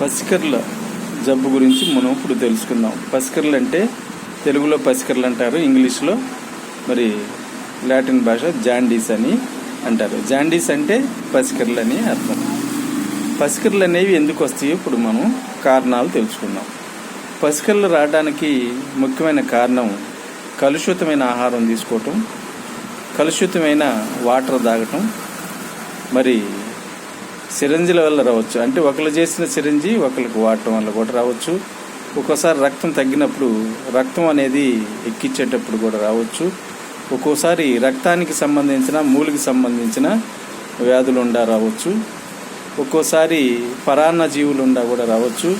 పసికర్ల జబ్బు గురించి మనం ఇప్పుడు తెలుసుకుందాం. పసికర్లు అంటే తెలుగులో పసికర్లు అంటారు, ఇంగ్లీష్లో మరి లాటిన్ భాష జాండీస్ అని అంటారు. జాండీస్ అంటే పసికర్లు అని అర్థం. పసికర్లు అనేవి ఎందుకు వస్తాయో ఇప్పుడు మనం కారణాలు తెలుసుకుందాం. పసికర్లు రావడానికి ముఖ్యమైన కారణం కలుషితమైన ఆహారం తీసుకోవటం, కలుషితమైన వాటర్ తాగటం, మరి సిరంజిల వల్ల రావచ్చు. అంటే ఒకరు చేసిన సిరంజి ఒకరికి వాడటం వల్ల కూడా రావచ్చు. ఒక్కోసారి రక్తం తగ్గినప్పుడు రక్తం అనేది ఎక్కించేటప్పుడు కూడా రావచ్చు. ఒక్కోసారి రక్తానికి సంబంధించిన మూలికి సంబంధించిన వ్యాధులు ఉండా రావచ్చు. ఒక్కోసారి పరాన్న జీవులు ఉండా కూడా రావచ్చు.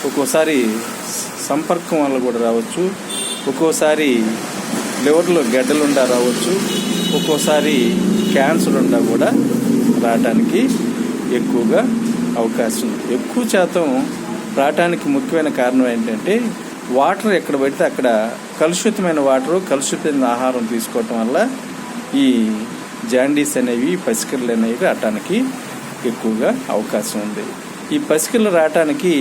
ఒక్కోసారి సంపర్కం వల్ల కూడా రావచ్చు. ఒక్కోసారి లివర్లో గడ్డలుండా రావచ్చు. ఒక్కోసారి క్యాన్సర్ ఉండా కూడా రావడానికి ఎక్కువగా అవకాశం ఉంది. ఎక్కువ శాతం రావడానికి ముఖ్యమైన కారణం ఏంటంటే వాటర్ ఎక్కడ పడితే అక్కడ కలుషితమైన వాటరు, కలుషితమైన ఆహారం తీసుకోవటం వల్ల ఈ జాండీస్ అనేవి, పసికర్లు అనేవి రావటానికి ఎక్కువగా అవకాశం ఉంది. ఈ పసికర్లు రావటానికి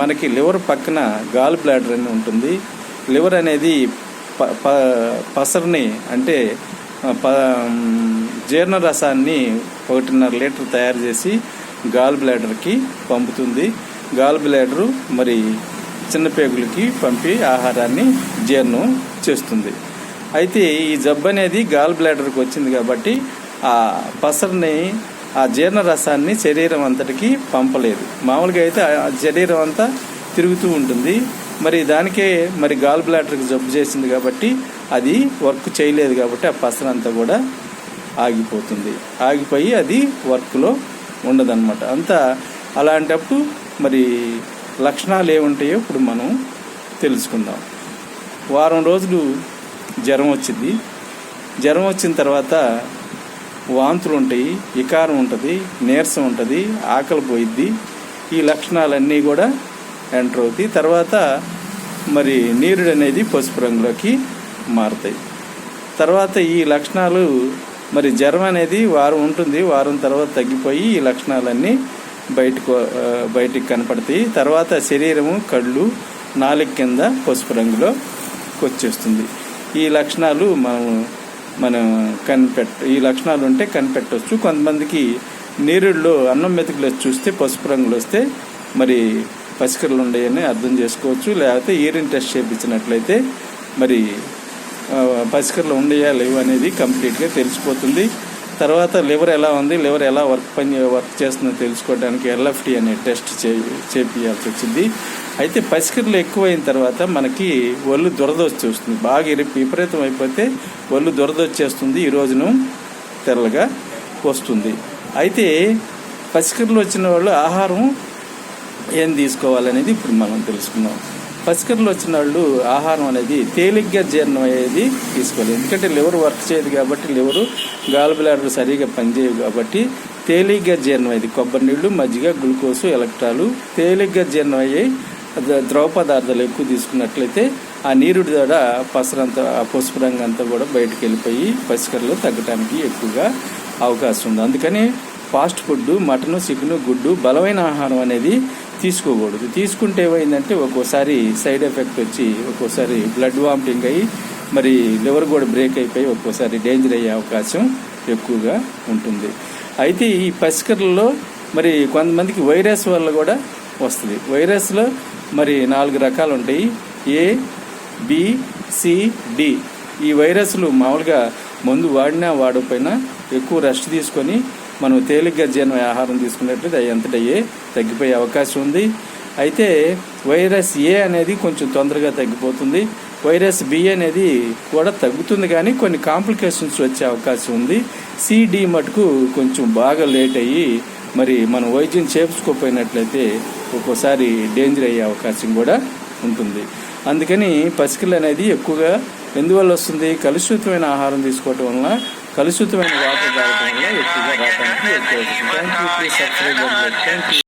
మనకి లివర్ పక్కన గాల్ బ్లాడర్ అని ఉంటుంది. లివర్ అనేది పసరుని అంటే జీర్ణరసాన్ని 1.5 లీటర్ తయారు చేసి గాల్ బ్లాడర్కి పంపుతుంది. గాల్ బ్లాడరు మరి చిన్న పేగులకి పంపి ఆహారాన్ని జీర్ణం చేస్తుంది. అయితే ఈ జబ్బు అనేది గాల్ బ్లాడర్కి వచ్చింది కాబట్టి ఆ పసరుని, ఆ జీర్ణరసాన్ని శరీరం అంతటికి పంపలేదు. మామూలుగా అయితే ఆ శరీరం అంతా తిరుగుతూ ఉంటుంది. మరి దానికే మరి గాల్ బ్లాడర్కి జబ్బు చేసింది కాబట్టి అది వర్క్ చేయలేదు కాబట్టి ఆ పసరంతా కూడా ఆగిపోతుంది. ఆగిపోయి అది వర్క్లో ఉండదన్నమాట. అంతా అలాంటప్పుడు మరి లక్షణాలు ఏముంటాయో ఇప్పుడు మనం తెలుసుకుందాం. వారం రోజులు జ్వరం వచ్చింది. జ్వరం వచ్చిన తర్వాత వాంతులు ఉంటాయి, వికారం ఉంటుంది, నీరసం ఉంటుంది, ఆకలి పోయిద్ది. ఈ లక్షణాలన్నీ కూడా ఎంటర్ అవుతాయి. తర్వాత మరి నీరుడు అనేది పసుపు రంగులోకి మారుతాయి. తర్వాత ఈ లక్షణాలు మరి జ్వరం అనేది వారం ఉంటుంది. వారం తర్వాత తగ్గిపోయి ఈ లక్షణాలన్నీ బయటికి కనపడతాయి. తర్వాత శరీరము, కళ్ళు, నాలుక కింద పసుపు రంగులో వచ్చేస్తుంది. ఈ లక్షణాలు మనం ఈ లక్షణాలు ఉంటే కనిపెట్టవచ్చు. కొంతమందికి నీరుడులో అన్నం మెతుకులు చూస్తే పసుపు రంగులు వస్తే మరి పసికర్లు ఉన్నాయని అర్థం చేసుకోవచ్చు. లేకపోతే యూరిన్ టెస్ట్ చేయించినట్లయితే మరి పసికర్లు ఉన్నాయా లేవు అనేది కంప్లీట్గా తెలిసిపోతుంది. తర్వాత లివర్ ఎలా ఉంది, లివర్ ఎలా వర్క్ చేస్తుందో తెలుసుకోవడానికి LFT అనే టెస్ట్ చేయించాల్సి వచ్చింది. అయితే పసికర్లు ఎక్కువైన తర్వాత మనకి ఒళ్ళు దురద వచ్చేస్తుంది. బాగా విపరీతం అయిపోతే ఒళ్ళు దురద వచ్చేస్తుంది. ఈ రోజును తెల్లగా వస్తుంది. అయితే పసికర్లు వచ్చిన వాళ్ళు ఆహారం ఏం తీసుకోవాలనేది ఇప్పుడు మనం తెలుసుకుందాం. పసికర్లు వచ్చిన వాళ్ళు ఆహారం అనేది తేలిగ్గా జీర్ణం అయ్యేది తీసుకోవాలి. ఎందుకంటే లివర్ వర్క్ చేయదు కాబట్టి, లివరు గాల్ బ్లాడర్ సరిగా పనిచేయవు కాబట్టి తేలిగ్గా జీర్ణం అయ్యేది కొబ్బరి నీళ్ళు, మజ్జిగ, గ్లూకోజు, ఎలక్ట్రాలు తేలిగ్గా జీర్ణం అయ్యాయి. ద్రవ పదార్థాలు ఎక్కువ తీసుకున్నట్లయితే ఆ నీరు ద్వారా పసరంతా, ఆ పసుపు రంగు అంతా కూడా బయటకు వెళ్ళిపోయి పసికర్లు తగ్గడానికి ఎక్కువగా అవకాశం ఉంది. అందుకని ఫాస్ట్ ఫుడ్, మటను, చికెను, గుడ్డు, బలమైన ఆహారం అనేది తీసుకోకూడదు. తీసుకుంటే ఏమైందంటే ఒక్కోసారి సైడ్ ఎఫెక్ట్ వచ్చి ఒక్కోసారి బ్లడ్ వామిటింగ్ అయ్యి మరి లివర్ కూడా బ్రేక్ అయిపోయి ఒక్కోసారి డేంజర్ అయ్యే అవకాశం ఎక్కువగా ఉంటుంది. అయితే ఈ పసికర్లలో మరి కొంతమందికి వైరస్ వల్ల కూడా వస్తుంది. వైరస్లో మరి 4 రకాలు ఉంటాయి. A, B, C, D. ఈ వైరస్లు మామూలుగా మందు వాడినా వాడకపోయినా ఎక్కువ రెస్ట్ తీసుకొని మనం తేలిగ్గా జీర్ణ ఆహారం తీసుకున్నట్లయితే అవి అంతటయ్యే తగ్గిపోయే అవకాశం ఉంది. అయితే వైరస్ A అనేది కొంచెం తొందరగా తగ్గిపోతుంది. వైరస్ B అనేది కూడా తగ్గుతుంది కానీ కొన్ని కాంప్లికేషన్స్ వచ్చే అవకాశం ఉంది. C, D మటుకు కొంచెం బాగా లేట్ అయ్యి మరి మనం వైద్యం చేయించుకోకపోయినట్లయితే ఒక్కోసారి డేంజర్ అయ్యే అవకాశం కూడా ఉంటుంది. అందుకని పసికర్లు అనేది ఎక్కువగా ఎందువల్ల వస్తుంది? కలుషితమైన ఆహారం తీసుకోవటం వల్ల, కలుషితమైన వాటర్ తాగటం వల్ల ఎక్కువగా రావడానికి ఎక్కువ అవుతుంది. Thank you.